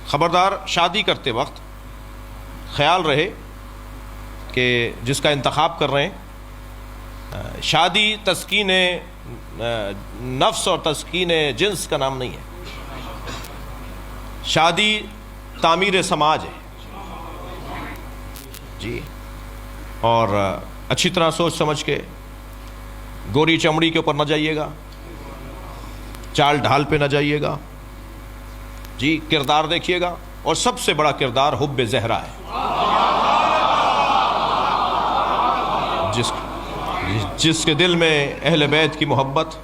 خبردار شادی کرتے وقت خیال رہے کہ جس کا انتخاب کر رہے ہیں، شادی تسکین نفس اور تسکین جنس کا نام نہیں ہے، شادی تعمیر سماج ہے جی. اور اچھی طرح سوچ سمجھ کے، گوری چمڑی کے اوپر نہ جائیے گا، چال ڈھال پہ نہ جائیے گا جی. کردار دیکھیے گا، اور سب سے بڑا کردار حب زہرا ہے. جس کے دل میں اہل بیت کی محبت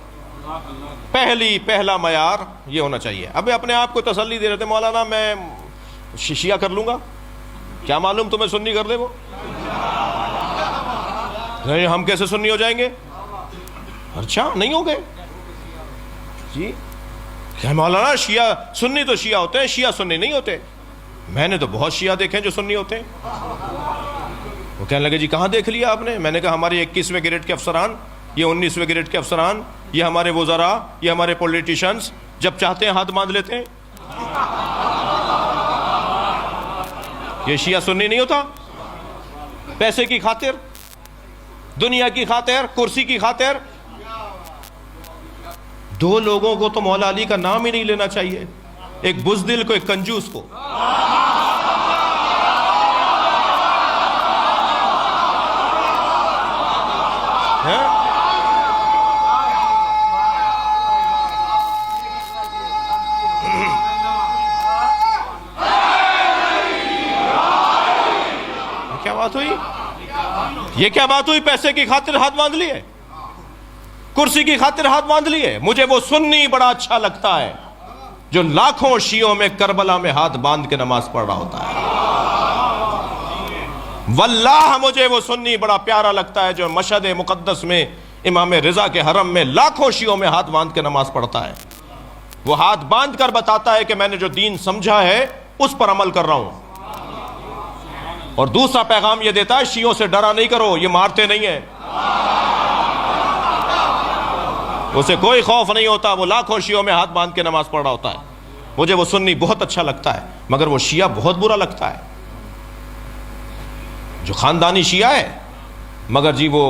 پہلا معیار یہ ہونا چاہیے. اب اپنے آپ کو تسلی دے رہے تھے مولانا میں شیعہ کر لوں گا، کیا معلوم تمہیں سنی کر دے وہ. نہیں ہم کیسے سنی ہو جائیں گے؟ اچھا نہیں ہو گئے جی. کہ مولانا شیعہ سنی تو شیعہ ہوتے ہیں، شیعہ سنی نہیں ہوتے. میں نے تو بہت شیعہ دیکھے ہیں جو سنی ہوتے ہیں. وہ کہنے لگے جی کہاں دیکھ لیا آپ نے؟ میں نے کہا ہمارے 21ویں گریڈ کے افسران، یہ 19ویں گریڈ کے افسران، یہ ہمارے وزراء، یہ ہمارے پولیٹیشنز جب چاہتے ہیں ہاتھ باندھ لیتے ہیں. یہ شیعہ سنی نہیں ہوتا. پیسے کی خاطر، دنیا کی خاطر، کرسی کی خاطر. دو لوگوں کو تو مولا علی کا نام ہی نہیں لینا چاہیے، ایک بزدل کو، ایک کنجوس کو. کیا بات ہوئی؟ یہ کیا بات ہوئی؟ پیسے کی خاطر ہاتھ باندھ لیے، کرسی کی خاطر ہاتھ باندھ لیے. مجھے وہ سنی بڑا اچھا لگتا ہے جو لاکھوں شیعوں میں کربلا میں ہاتھ باندھ کے نماز پڑھ رہا ہوتا ہے. واللہ مجھے وہ سنی بڑا پیارا لگتا ہے جو مشہد مقدس میں امام رضا کے حرم میں لاکھوں شیعوں میں ہاتھ باندھ کے نماز پڑھتا ہے. وہ ہاتھ باندھ کر بتاتا ہے کہ میں نے جو دین سمجھا ہے اس پر عمل کر رہا ہوں. اور دوسرا پیغام یہ دیتا ہے شیعوں سے ڈرا نہیں کرو، یہ مارتے نہیں ہیں، اسے کوئی خوف نہیں ہوتا. وہ لاکھوں شیعوں میں ہاتھ باندھ کے نماز پڑھ رہا ہوتا ہے. مجھے وہ سنی بہت اچھا لگتا ہے، مگر وہ شیعہ بہت برا لگتا ہے جو خاندانی شیعہ ہے مگر جی وہ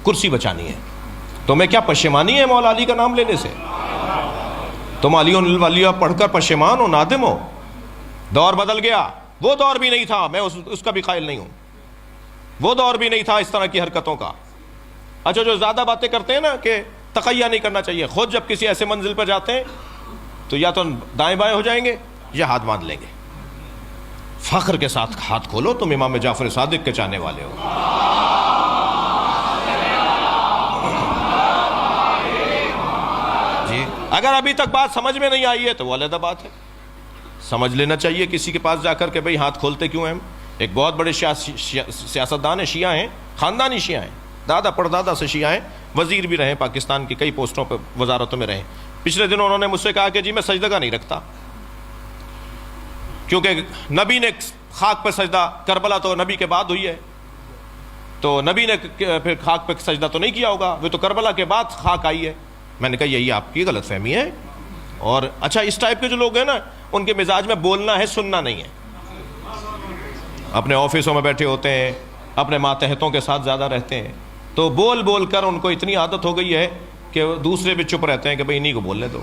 کرسی بچانی ہے. تمہیں کیا پشیمانی ہے مولا علی کا نام لینے سے؟ تم علی الولیہ پڑھ کر پشیمان ہو، نادم ہو؟ دور بدل گیا. وہ دور بھی نہیں تھا، میں اس کا بھی قائل نہیں ہوں. وہ دور بھی نہیں تھا اس طرح کی حرکتوں کا. اچھا جو زیادہ باتیں کرتے ہیں نا کہ تقیہ نہیں کرنا چاہیے، خود جب کسی ایسے منزل پر جاتے ہیں تو یا تو دائیں بائیں ہو جائیں گے یا ہاتھ باندھ لیں گے. فخر کے ساتھ ہاتھ کھولو، تم امام جعفر صادق کے چاہنے والے ہو. جی اگر ابھی تک بات سمجھ میں نہیں آئی ہے تو وہ علیحدہ بات ہے، سمجھ لینا چاہیے کسی کے پاس جا کر کہ بھئی ہاتھ کھولتے کیوں ہیں. ایک بہت بڑے سیاستدان ہیں، شیعہ ہیں، خاندانی شیعہ ہیں، دادا پردادا سے شیعہ ہیں، وزیر بھی رہے، پاکستان کی کئی پوسٹوں پہ وزارتوں میں رہے. پچھلے دنوں انہوں نے مجھ سے کہا کہ جی میں سجدہ نہیں رکھتا کیونکہ نبی نے خاک پہ سجدہ، کربلا تو نبی کے بعد ہوئی ہے تو نبی نے پھر خاک پہ سجدہ تو نہیں کیا ہوگا، وہ تو کربلا کے بعد خاک آئی ہے. میں نے کہا یہی آپ کی غلط فہمی ہے. اور اچھا اس ٹائپ کے جو لوگ ہیں نا ان کے مزاج میں بولنا ہے، سننا نہیں ہے. اپنے آفسوں میں بیٹھے ہوتے ہیں، اپنے ماتحتوں کے ساتھ زیادہ رہتے ہیں تو بول بول کر ان کو اتنی عادت ہو گئی ہے کہ دوسرے بھی چپ رہتے ہیں کہ بھئی انہیں کو بولنے دو،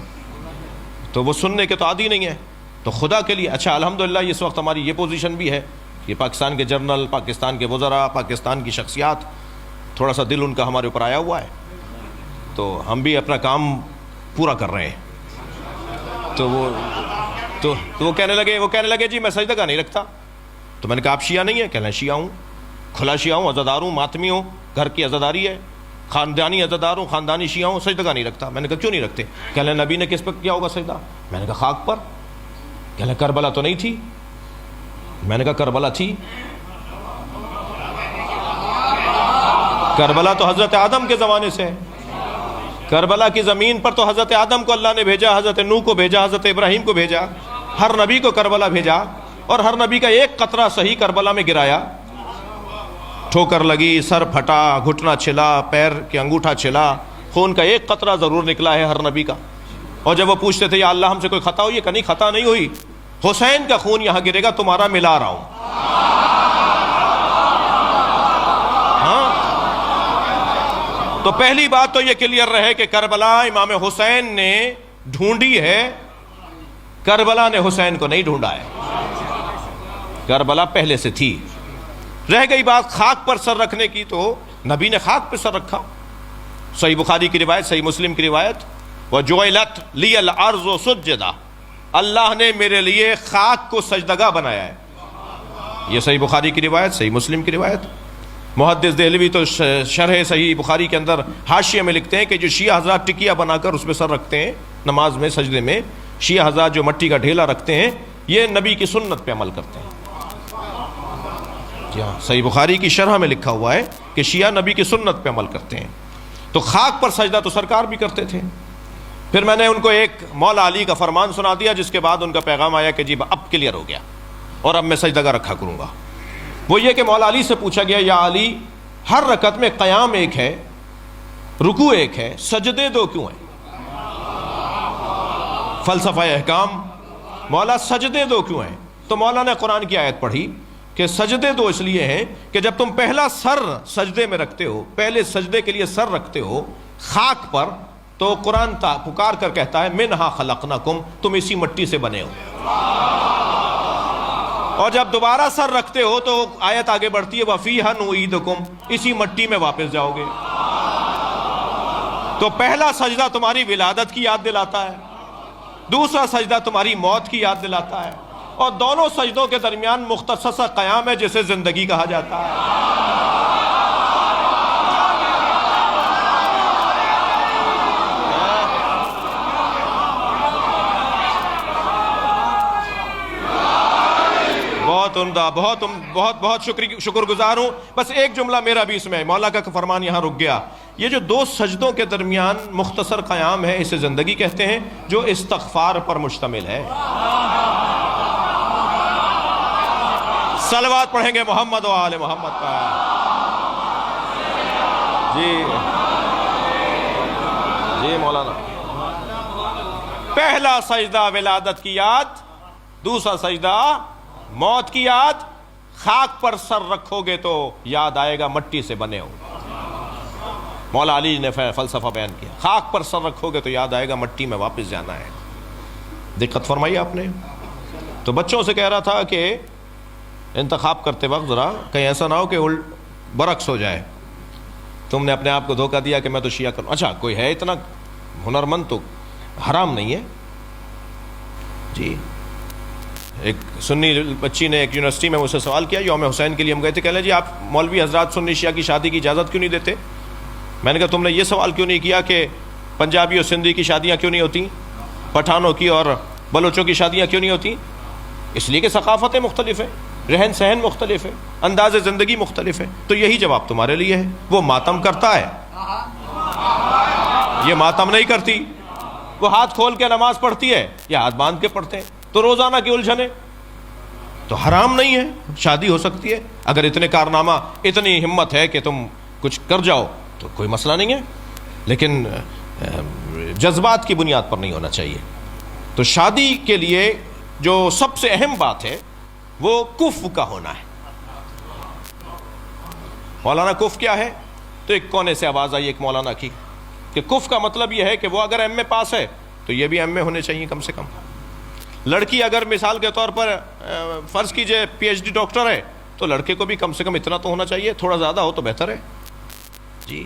تو وہ سننے کے تو عادی نہیں ہے. تو خدا کے لیے اچھا الحمدللہ اس وقت ہماری یہ پوزیشن بھی ہے کہ پاکستان کے جنرل، پاکستان کے وزراء، پاکستان کی شخصیات، تھوڑا سا دل ان کا ہمارے اوپر آیا ہوا ہے تو ہم بھی اپنا کام پورا کر رہے ہیں. تو وہ کہنے لگے جی میں سجدہ نہیں رکھتا. تو میں نے کہا آپ شیعہ نہیں ہیں؟ کہنے شیعہ ہوں، کھلا شیعہ ہوں، عزادار ہوں، ماتمی ہوں، گھر کی عزاداری ہے، خاندانی عزادار ہوں، خاندانی شیعہ ہوں، سجدہ نہیں رکھتا. میں نے کہا کیوں نہیں رکھتے؟ کہنے نبی نے کس پر کیا ہوگا سجدہ؟ میں نے کہا خاک پر. کہنے کربلا تو نہیں تھی؟ میں نے کہا کربلا تھی. کربلا تو حضرت آدم کے زمانے سے ہے. کربلا کی زمین پر تو حضرت آدم کو اللہ نے بھیجا، حضرت نوح کو بھیجا، حضرت ابراہیم کو بھیجا، ہر نبی کو کربلا بھیجا اور ہر نبی کا ایک قطرہ صحیح کربلا میں گرایا. ٹھوکر لگی، سر پھٹا، گھٹنا چھلا، پیر کے انگوٹھا چھلا، خون کا ایک قطرہ ضرور نکلا ہے ہر نبی کا. اور جب وہ پوچھتے تھے یا اللہ ہم سے کوئی خطا ہوئی ہے؟ کہ نہیں خطا نہیں ہوئی، حسین کا خون یہاں گرے گا، تمہارا ملا رہا ہوں. ہاں، تو پہلی بات تو یہ کلیئر رہے کہ کربلا امام حسین نے ڈھونڈی ہے، کربلا نے حسین کو نہیں ڈھونڈا ہے. کربلا پہلے سے تھی. رہ گئی بات خاک پر سر رکھنے کی، تو نبی نے خاک پہ سر رکھا. صحیح بخاری کی روایت، صحیح مسلم کی روایت، وَجُعِلَتْ لِيَ الْأَرْضُ سُجَّدًا، اللہ نے میرے لیے خاک کو سجدگاہ بنایا ہے. یہ صحیح بخاری کی روایت، صحیح مسلم کی روایت. محدث دہلوی تو شرح صحیح بخاری کے اندر حاشیے میں لکھتے ہیں کہ جو شیعہ حضرات ٹکیا بنا کر اس پہ سر رکھتے ہیں نماز میں، سجدے میں، شیعہ حضرات جو مٹی کا ڈھیلا رکھتے ہیں، یہ نبی کی سنت پہ عمل کرتے ہیں. صحیح بخاری کی شرح میں لکھا ہوا ہے کہ شیعہ نبی کی سنت پہ عمل کرتے ہیں. تو خاک پر سجدہ تو سرکار بھی کرتے تھے. پھر میں نے ان کو ایک مولا علی کا فرمان سنا دیا، جس کے بعد ان کا پیغام آیا کہ جی اب کلیئر ہو گیا اور اب میں سجدہ رکھا کروں گا. وہ یہ کہ مولا علی سے پوچھا گیا، یا علی، ہر رکعت میں قیام ایک ہے، رکوع ایک ہے، سجدے دو کیوں ہیں؟ فلسفہ احکام، مولا سجدے دو کیوں ہیں؟ تو مولا نے قرآن کی آیت پڑھی کہ سجدے دو اس لیے ہیں کہ جب تم پہلا سر سجدے میں رکھتے ہو، پہلے سجدے کے لیے سر رکھتے ہو خاک پر، تو قرآن پکار کر کہتا ہے منہا خلقناکم، تم اسی مٹی سے بنے ہو. اور جب دوبارہ سر رکھتے ہو تو آیت آگے بڑھتی ہے وَفِيهَا نُعِيدُكُمْ، اسی مٹی میں واپس جاؤ گے. تو پہلا سجدہ تمہاری ولادت کی یاد دلاتا ہے، دوسرا سجدہ تمہاری موت کی یاد دلاتا ہے، اور دونوں سجدوں کے درمیان مختصر سا قیام ہے جسے زندگی کہا جاتا ہے. بہت عمدہ، بہت بہت شکر گزار ہوں. بس ایک جملہ میرا بھی اس میں، مولا کا فرمان یہاں رک گیا. یہ جو دو سجدوں کے درمیان مختصر قیام ہے، اسے زندگی کہتے ہیں، جو استغفار پر مشتمل ہے. صلوات پڑھیں گے محمد و آل محمد کا. جی مولانا، پہلا سجدہ ولادت کی یاد، دوسرا سجدہ موت کی یاد. خاک پر سر رکھو گے تو یاد آئے گا مٹی سے بنے ہو. مولا علی نے فلسفہ بیان کیا، خاک پر سر رکھو گے تو یاد آئے گا مٹی میں واپس جانا ہے. دقت فرمائی آپ نے. تو بچوں سے کہہ رہا تھا کہ انتخاب کرتے وقت ذرا کہیں ایسا نہ ہو کہ برعکس ہو جائے. تم نے اپنے آپ کو دھوکہ دیا کہ میں تو شیعہ کروں. اچھا کوئی ہے اتنا ہنرمند تو حرام نہیں ہے. جی ایک سنی بچی نے ایک یونیورسٹی میں مجھ سے سوال کیا، یوم حسین کے لیے ہم گئے تھے، کہہ لیں جی آپ مولوی حضرات سنی شیعہ کی شادی کی اجازت کیوں نہیں دیتے؟ میں نے کہا تم نے یہ سوال کیوں نہیں کیا کہ پنجابی اور سندھی کی شادیاں کیوں نہیں ہوتی، پٹھانوں کی اور بلوچوں کی شادیاں کیوں نہیں ہوتی؟ اس لیے کہ ثقافتیں مختلف ہیں، رہن سہن مختلف ہے، انداز زندگی مختلف ہے. تو یہی جواب تمہارے لیے ہے. وہ ماتم کرتا ہے، یہ ماتم نہیں کرتی. وہ ہاتھ کھول کے نماز پڑھتی ہے، یا ہاتھ باندھ کے پڑھتے ہیں. تو روزانہ کی الجھنیں، تو حرام نہیں ہے، شادی ہو سکتی ہے. اگر اتنے کارنامہ، اتنی ہمت ہے کہ تم کچھ کر جاؤ تو کوئی مسئلہ نہیں ہے، لیکن جذبات کی بنیاد پر نہیں ہونا چاہیے. تو شادی کے لیے جو سب سے اہم بات ہے وہ کف کا ہونا ہے. مولانا کف کیا ہے؟ تو ایک کونے سے آواز آئی ایک مولانا کی کہ کف کا مطلب یہ ہے کہ وہ اگر ایم اے پاس ہے تو یہ بھی ایم اے ہونے چاہیے کم سے کم. لڑکی اگر مثال کے طور پر فرض کیجئے پی ایچ ڈی ڈاکٹر ہے تو لڑکے کو بھی کم سے کم اتنا تو ہونا چاہیے، تھوڑا زیادہ ہو تو بہتر ہے. جی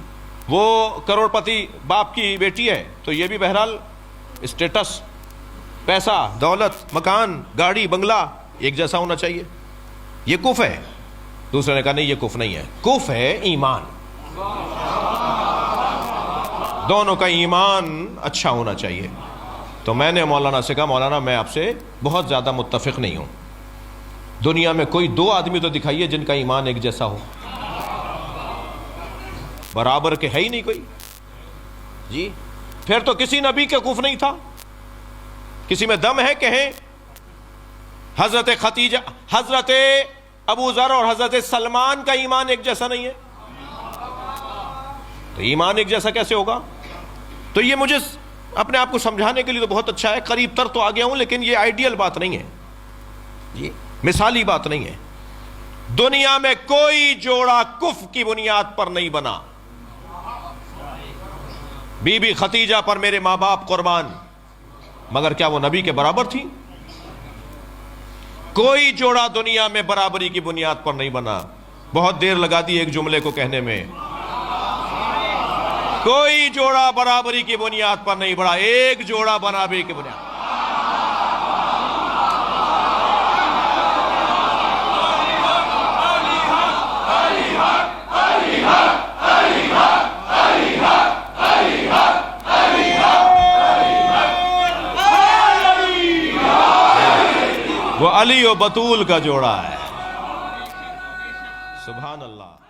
وہ کروڑ پتی باپ کی بیٹی ہے تو یہ بھی بہرحال اسٹیٹس، پیسہ، دولت، مکان، گاڑی، بنگلہ ایک جیسا ہونا چاہیے. یہ کف ہے. دوسرے نے کہا نہیں یہ کف نہیں ہے، کف ہے ایمان. دونوں کا ایمان اچھا ہونا چاہیے. تو میں نے مولانا سے کہا مولانا میں آپ سے بہت زیادہ متفق نہیں ہوں. دنیا میں کوئی دو آدمی تو دکھائیے جن کا ایمان ایک جیسا ہو. برابر کے ہے ہی نہیں کوئی. جی پھر تو کسی نبی کا کف نہیں تھا. کسی میں دم ہے کہیں حضرت خدیجہ، حضرت ابو ذر اور حضرت سلمان کا ایمان ایک جیسا نہیں ہے. تو ایمان ایک جیسا کیسے ہوگا؟ تو یہ مجھے اپنے آپ کو سمجھانے کے لیے تو بہت اچھا ہے، قریب تر تو آ گیا ہوں، لیکن یہ آئیڈیل بات نہیں ہے. یہ مثالی بات نہیں ہے. دنیا میں کوئی جوڑا کفر کی بنیاد پر نہیں بنا. بی بی ختیجہ پر میرے ماں باپ قربان، مگر کیا وہ نبی کے برابر تھی؟ کوئی جوڑا دنیا میں برابری کی بنیاد پر نہیں بنا. بہت دیر لگا دی ایک جملے کو کہنے میں. کوئی جوڑا برابری کی بنیاد پر نہیں بڑھا، ایک جوڑا برابری کی بنیاد. وہ علی و بطول کا جوڑا ہے. سبحان اللہ.